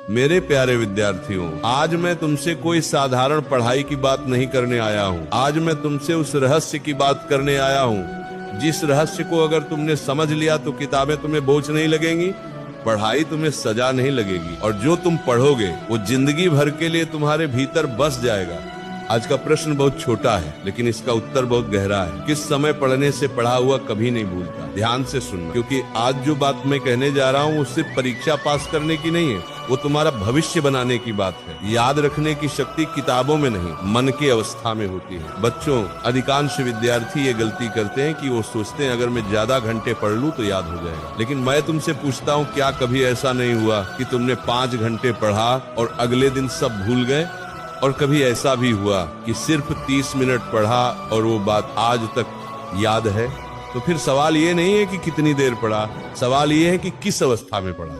मेरे प्यारे विद्यार्थियों, आज मैं तुमसे कोई साधारण पढ़ाई की बात नहीं करने आया हूँ। आज मैं तुमसे उस रहस्य की बात करने आया हूँ जिस रहस्य को अगर तुमने समझ लिया तो किताबें तुम्हें बोझ नहीं लगेंगी, पढ़ाई तुम्हें सजा नहीं लगेगी, और जो तुम पढ़ोगे वो जिंदगी भर के लिए तुम्हारे भीतर बस जाएगा। आज का प्रश्न बहुत छोटा है लेकिन इसका उत्तर बहुत गहरा है। किस समय पढ़ने से पढ़ा हुआ कभी नहीं भूलता। ध्यान से सुनना, क्योंकि आज जो बात मैं कहने जा रहा हूँ वो सिर्फ परीक्षा पास करने की नहीं है, वो तुम्हारा भविष्य बनाने की बात है। याद रखने की शक्ति किताबों में नहीं, मन की अवस्था में होती है। बच्चों, अधिकांश विद्यार्थी ये गलती करते हैं कि वो सोचते हैं अगर मैं ज्यादा घंटे पढ़ लूं तो याद हो जाएगा। लेकिन मैं तुमसे पूछता हूँ, क्या कभी ऐसा नहीं हुआ कि तुमने 5 घंटे पढ़ा और अगले दिन सब भूल गए? और कभी ऐसा भी हुआ कि सिर्फ 30 मिनट पढ़ा और वो बात आज तक याद है? तो फिर सवाल ये नहीं है कि कितनी देर पढ़ा, सवाल ये है कि किस अवस्था में पढ़ा।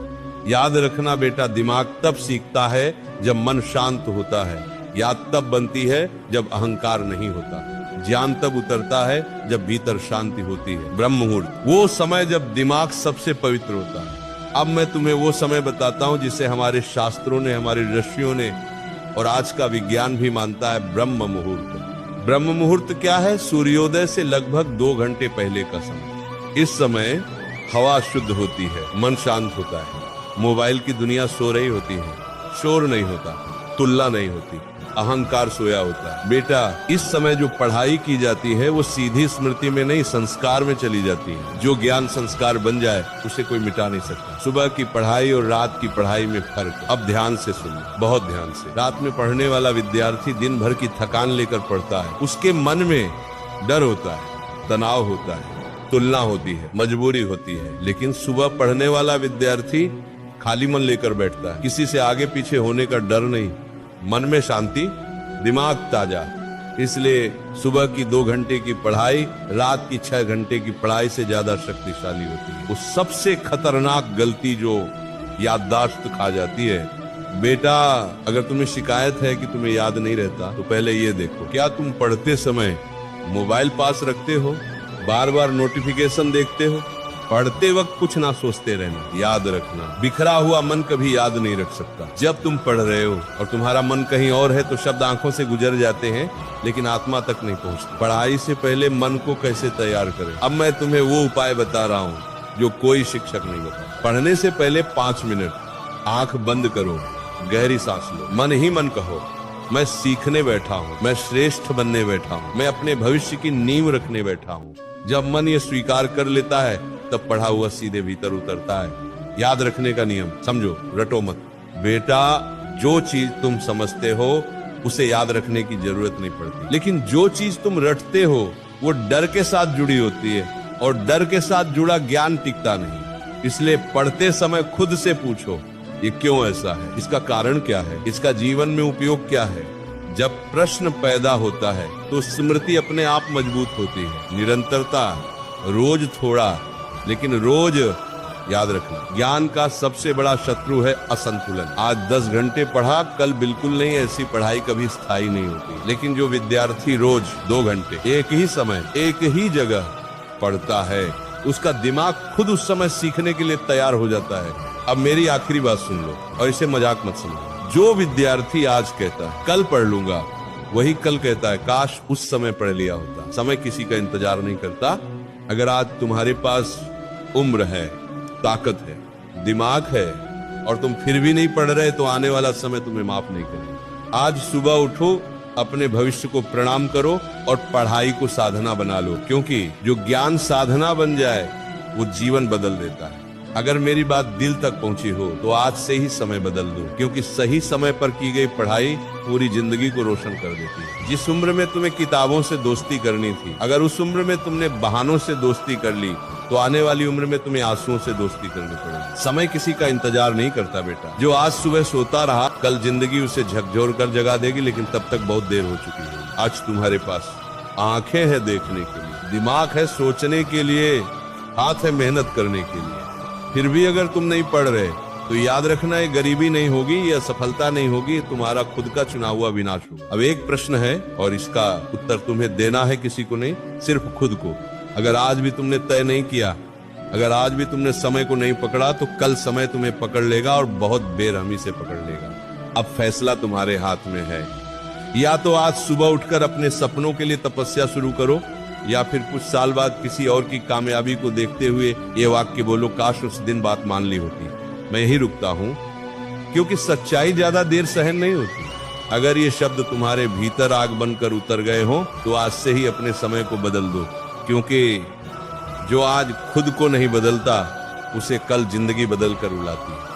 याद रखना बेटा, दिमाग तब सीखता है जब मन शांत होता है। याद तब बनती है जब अहंकार नहीं होता। ज्ञान तब उतरता है जब भीतर शांति होती है। ब्रह्म मुहूर्त, वो समय जब दिमाग सबसे पवित्र होता है। अब मैं तुम्हें वो समय बताता हूँ जिसे हमारे शास्त्रों ने, हमारे ऋषियों ने और आज का विज्ञान भी मानता है, ब्रह्म मुहूर्त। ब्रह्म मुहूर्त क्या है? सूर्योदय से लगभग 2 घंटे पहले का समय। इस समय हवा शुद्ध होती है, मन शांत होता है, मोबाइल की दुनिया सो रही होती है, शोर नहीं होता, तुलना नहीं होती, अहंकार सोया होता है। बेटा, इस समय जो पढ़ाई की जाती है वो सीधी स्मृति में नहीं, संस्कार में चली जाती है। जो ज्ञान संस्कार बन जाए उसे कोई मिटा नहीं सकता। सुबह की पढ़ाई और रात की पढ़ाई में फर्क। अब ध्यान से सुनो, बहुत ध्यान से। रात में पढ़ने वाला विद्यार्थी दिन भर की थकान लेकर पढ़ता है। उसके मन में डर होता है, तनाव होता है, तुलना होती है, मजबूरी होती है। लेकिन सुबह पढ़ने वाला विद्यार्थी खाली मन लेकर बैठता है, किसी से आगे पीछे होने का डर नहीं, मन में शांति, दिमाग ताजा। इसलिए सुबह की 2 घंटे की पढ़ाई रात की 6 घंटे की पढ़ाई से ज्यादा शक्तिशाली होती है। वो सबसे खतरनाक गलती जो याददाश्त खा जाती है। बेटा, अगर तुम्हें शिकायत है कि तुम्हें याद नहीं रहता तो पहले ये देखो, क्या तुम पढ़ते समय मोबाइल पास रखते हो, बार बार नोटिफिकेशन देखते हो? पढ़ते वक्त कुछ ना सोचते रहना। याद रखना, बिखरा हुआ मन कभी याद नहीं रख सकता। जब तुम पढ़ रहे हो और तुम्हारा मन कहीं और है तो शब्द आंखों से गुजर जाते हैं लेकिन आत्मा तक नहीं पहुंचते। पढ़ाई से पहले मन को कैसे तैयार करें, अब मैं तुम्हें वो उपाय बता रहा हूँ जो कोई शिक्षक नहीं बता। पढ़ने से पहले 5 मिनट आंख बंद करो, गहरी सांस लो, मन ही मन कहो, मैं सीखने बैठा हूँ, मैं श्रेष्ठ बनने बैठा हूँ, मैं अपने भविष्य की नींव रखने बैठा हूँ। जब मन ये स्वीकार कर लेता है तब पढ़ा हुआ सीधे भीतर उतरता है। याद रखने का नियम समझो, रटो मत। बेटा, जो चीज तुम समझते हो उसे याद रखने की जरूरत नहीं पड़ती, लेकिन जो चीज तुम रटते हो वो डर के साथ जुड़ी होती है और डर के साथ जुड़ा ज्ञान टिकता नहीं। इसलिए पढ़ते समय खुद से पूछो, ये क्यों ऐसा है, इसका कारण क्या है, इसका जीवन में उपयोग क्या है। जब प्रश्न पैदा होता है तो स्मृति अपने आप मजबूत होती है। निरंतरता, रोज थोड़ा लेकिन रोज याद रखना। ज्ञान का सबसे बड़ा शत्रु है असंतुलन। आज 10 घंटे पढ़ा, कल बिल्कुल नहीं, ऐसी पढ़ाई कभी स्थायी नहीं होती। लेकिन जो विद्यार्थी रोज 2 घंटे एक ही समय एक ही जगह पढ़ता है, उसका दिमाग खुद उस समय सीखने के लिए तैयार हो जाता है। अब मेरी आखिरी बात सुन लो और इसे मजाक मत समझो। जो विद्यार्थी आज कहता है कल पढ़ लूंगा, वही कल कहता है काश उस समय पढ़ लिया होता। समय किसी का इंतजार नहीं करता। अगर आज तुम्हारे पास उम्र है, ताकत है, दिमाग है और तुम फिर भी नहीं पढ़ रहे तो आने वाला समय तुम्हें माफ नहीं करेगा। आज सुबह उठो, अपने भविष्य को प्रणाम करो और पढ़ाई को साधना बना लो, क्योंकि जो ज्ञान साधना बन जाए वो जीवन बदल देता है। अगर मेरी बात दिल तक पहुंची हो तो आज से ही समय बदल दो, क्योंकि सही समय पर की गई पढ़ाई पूरी जिंदगी को रोशन कर देती है। जिस उम्र में तुम्हें किताबों से दोस्ती करनी थी, अगर उस उम्र में तुमने बहानों से दोस्ती कर ली तो आने वाली उम्र में तुम्हें आंसुओं से दोस्ती करनी पड़ेगी। समय किसी का इंतजार नहीं करता बेटा। जो आज सुबह सोता रहा, कल जिंदगी उसे झकझोर कर जगा देगी, लेकिन तब तक बहुत देर हो चुकी है। आज तुम्हारे पास आंखें हैं देखने के लिए, दिमाग है सोचने के लिए, हाथ है मेहनत करने के लिए। फिर भी अगर तुम नहीं पढ़ रहे तो याद रखना, ये गरीबी नहीं होगी, ये असफलता नहीं होगी, तुम्हारा खुद का चुना हुआ विनाश होगा। अब एक प्रश्न है और इसका उत्तर तुम्हें देना है, किसी को नहीं, सिर्फ खुद को। अगर आज भी तुमने तय नहीं किया अगर आज भी तुमने समय को नहीं पकड़ा तो कल समय तुम्हें पकड़ लेगा और बहुत बेरहमी से पकड़ लेगा। अब फैसला तुम्हारे हाथ में है। या तो आज सुबह उठकर अपने सपनों के लिए तपस्या शुरू करो, या फिर कुछ साल बाद किसी और की कामयाबी को देखते हुए ये वाक्य बोलो, काश उस दिन बात मान ली होती। मैं यही रुकता हूं, क्योंकि सच्चाई ज्यादा देर सहन नहीं होती। अगर ये शब्द तुम्हारे भीतर आग बनकर उतर गए हो तो आज से ही अपने समय को बदल दो, क्योंकि जो आज खुद को नहीं बदलता उसे कल जिंदगी बदल कर उलाती है।